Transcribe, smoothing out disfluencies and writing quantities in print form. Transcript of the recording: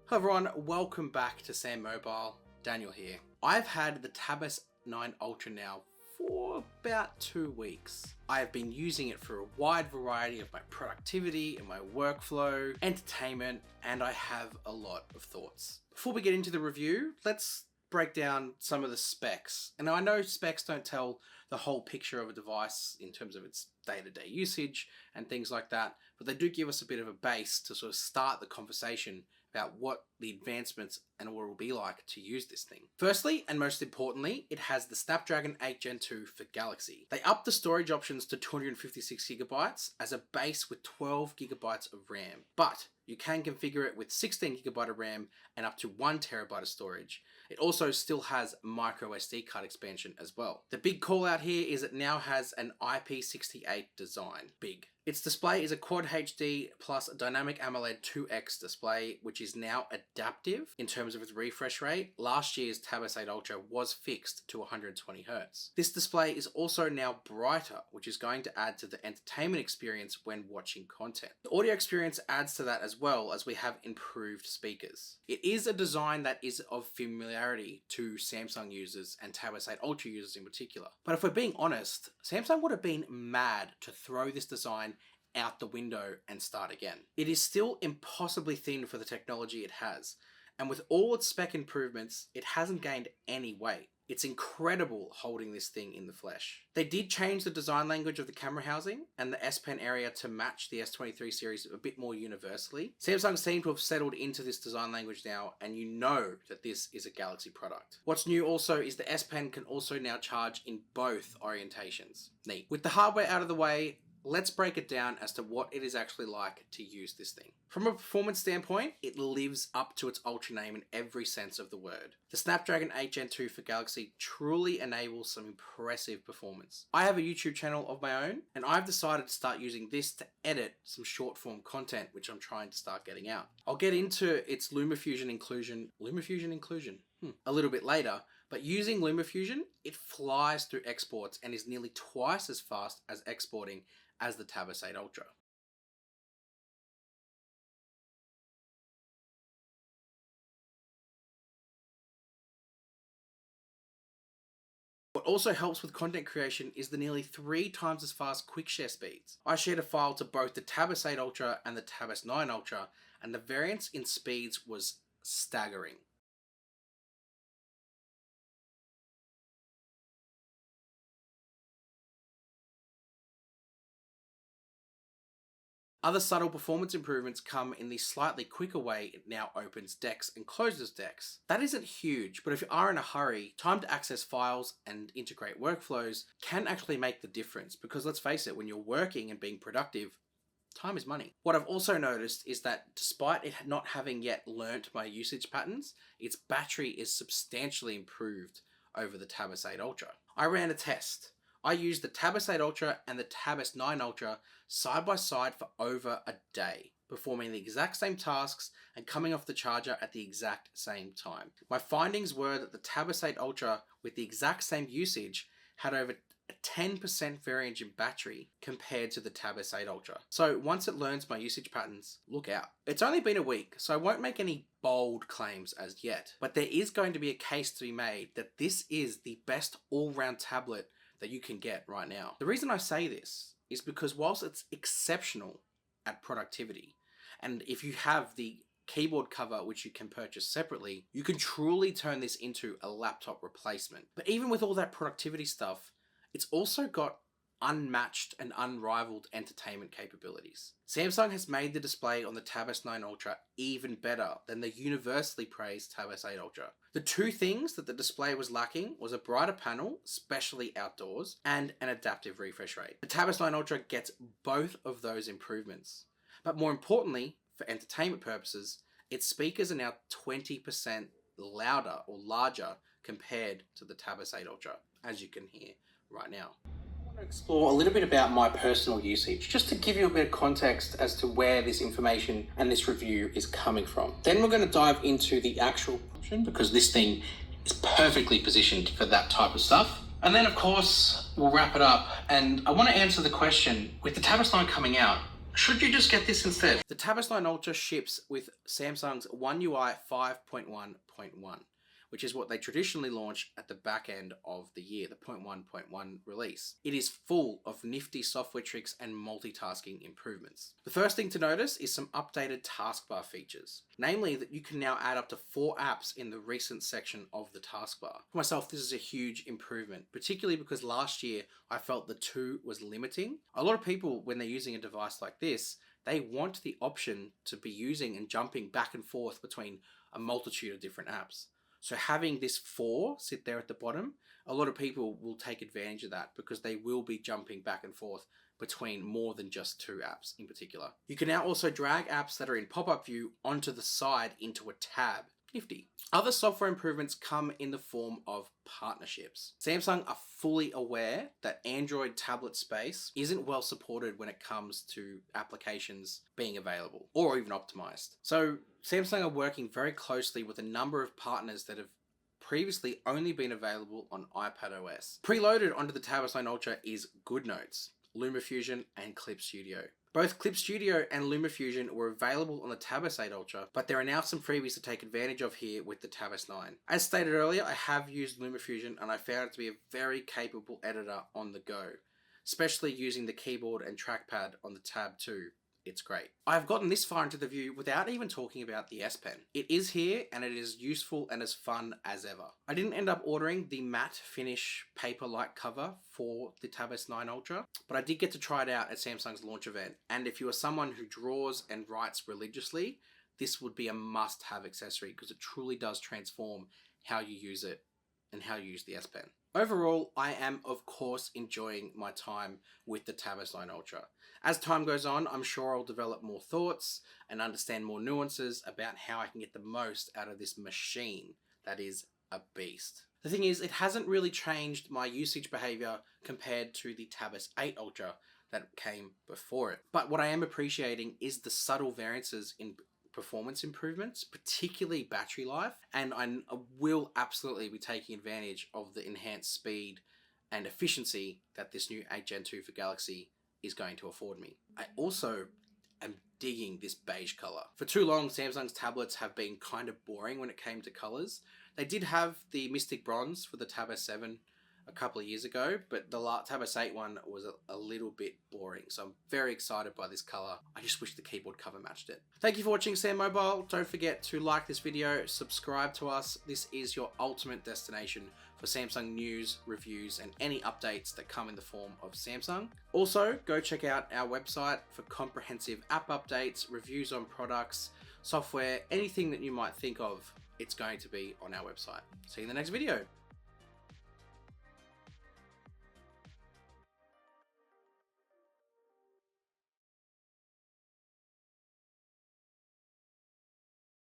Hello everyone, welcome back to SamMobile. Daniel here. I've had the Tab S9 Ultra now for about 2 weeks. I have been using it for a wide variety of my productivity and my workflow, entertainment, and I have a lot of thoughts. Before we get into the review, let's break down some of the specs. And I know specs don't tell the whole picture of a device in terms of its day-to-day usage and things like that, but they do give us a bit of a base to sort of start the conversation about what the advancements and what it will be like to use this thing. Firstly, and most importantly, it has the Snapdragon 8 Gen 2 for Galaxy. They upped the storage options to 256GB as a base with 12GB of RAM, but you can configure it with 16GB of RAM and up to 1TB of storage. It also still has micro SD card expansion as well. The big call out here is it now has an IP68 design. Big. Its display is a Quad HD plus Dynamic AMOLED 2X display, which is now adaptive in terms of its refresh rate. Last year's Tab S8 Ultra was fixed to 120Hz. This display is also now brighter, which is going to add to the entertainment experience when watching content. The audio experience adds to that as well, as we have improved speakers. It is a design that is of familiarity to Samsung users and Tab S8 Ultra users in particular. But if we're being honest, Samsung would have been mad to throw this design out the window and start again. It is still impossibly thin for the technology it has, and with all its spec improvements, it hasn't gained any weight. It's incredible holding this thing in the flesh. They did change the design language of the camera housing and the S Pen area to match the S23 series a bit more universally. Samsung seem to have settled into this design language now, and you know that this is a Galaxy product. What's new also is the S Pen can also now charge in both orientations. Neat. With the hardware out of the way, let's break it down as to what it is actually like to use this thing. From a performance standpoint, it lives up to its Ultra name in every sense of the word. The Snapdragon 8 Gen 2 for Galaxy truly enables some impressive performance. I have a YouTube channel of my own, and I've decided to start using this to edit some short form content, which I'm trying to start getting out. I'll get into its LumaFusion inclusion a little bit later, but using LumaFusion, it flies through exports and is nearly twice as fast as exporting as the Tab S8 Ultra. What also helps with content creation is the nearly 3 times as fast quick share speeds. I shared a file to both the Tab S8 Ultra and the Tab S9 Ultra, and the variance in speeds was staggering. Other subtle performance improvements come in the slightly quicker way it now opens decks and closes decks. That isn't huge, but if you are in a hurry, time to access files and integrate workflows can actually make the difference, because let's face it, when you're working and being productive, time is money. What I've also noticed is that despite it not having yet learnt my usage patterns, its battery is substantially improved over the Tab S8 Ultra. I ran a test. I used the Tab S8 Ultra and the Tab S9 Ultra side by side for over a day, performing the exact same tasks and coming off the charger at the exact same time. My findings were that the Tab S8 Ultra, with the exact same usage, had over a 10% variance in battery compared to the Tab S8 Ultra. So once it learns my usage patterns, look out. It's only been a week, so I won't make any bold claims as yet, but there is going to be a case to be made that this is the best all-round tablet that you can get right now. The reason I say this is because whilst it's exceptional at productivity, and if you have the keyboard cover which you can purchase separately, you can truly turn this into a laptop replacement. But even with all that productivity stuff, it's also got unmatched and unrivaled entertainment capabilities. Samsung has made the display on the Tab S9 Ultra even better than the universally praised Tab S8 Ultra. The two things that the display was lacking was a brighter panel, especially outdoors, and an adaptive refresh rate. The Tab S9 Ultra gets both of those improvements. But more importantly, for entertainment purposes, its speakers are now 20% louder or larger compared to the Tab S8 Ultra, as you can hear right now. I want to explore a little bit about my personal usage, just to give you a bit of context as to where this information and this review is coming from. Then we're going to dive into the actual option, because this thing is perfectly positioned for that type of stuff. And then of course, we'll wrap it up. And I want to answer the question, with the Tab S9 coming out, Should you just get this instead? The Tab S9 Ultra ships with Samsung's One UI 5.1.1, which is what they traditionally launch at the back end of the year, the 0.1.1 release. It is full of nifty software tricks and multitasking improvements. The first thing to notice is some updated taskbar features, namely that you can now add up to 4 apps in the recent section of the taskbar. For myself, this is a huge improvement, particularly because last year I felt the 2 was limiting. A lot of people, when they're using a device like this, they want the option to be using and jumping back and forth between a multitude of different apps. So having this 4 sit there at the bottom, a lot of people will take advantage of that because they will be jumping back and forth between more than just 2 apps in particular. You can now also drag apps that are in pop-up view onto the side into a tab. Nifty. Other software improvements come in the form of partnerships. Samsung are fully aware that Android tablet space isn't well supported when it comes to applications being available or even optimized. So Samsung are working very closely with a number of partners that have previously only been available on iPadOS. Preloaded onto the Tab S9 Ultra is GoodNotes, LumaFusion, and Clip Studio. Both Clip Studio and LumaFusion were available on the Tab S8 Ultra, but there are now some freebies to take advantage of here with the Tab S9. As stated earlier, I have used LumaFusion and I found it to be a very capable editor on the go, especially using the keyboard and trackpad on the Tab 2. It's great. I've gotten this far into the view without even talking about the S Pen. It is here and it is useful and as fun as ever. I didn't end up ordering the matte finish paper-like cover for the Tab S9 Ultra, but I did get to try it out at Samsung's launch event. And if you are someone who draws and writes religiously, this would be a must-have accessory because it truly does transform how you use it and how you use the S Pen. Overall, I am of course enjoying my time with the Tab S9 Ultra. As time goes on, I'm sure I'll develop more thoughts and understand more nuances about how I can get the most out of this machine that is a beast. The thing is, it hasn't really changed my usage behavior compared to the Tab S8 Ultra that came before it. But what I am appreciating is the subtle variances in performance improvements, particularly battery life, and I will absolutely be taking advantage of the enhanced speed and efficiency that this new 8 Gen 2 for Galaxy is going to afford me. I also am digging this beige color. For too long, Samsung's tablets have been kind of boring when it came to colors. They did have the Mystic Bronze for the Tab S7 a couple of years ago, but the Tab S8 one was a little bit boring. So I'm very excited by this color. I just wish the keyboard cover matched it. Thank you for watching SamMobile. Don't forget to like this video, subscribe to us. This is your ultimate destination for Samsung news, reviews, and any updates that come in the form of Samsung. Also, go check out our website for comprehensive app updates, reviews on products, software, anything that you might think of, it's going to be on our website. See you in the next video.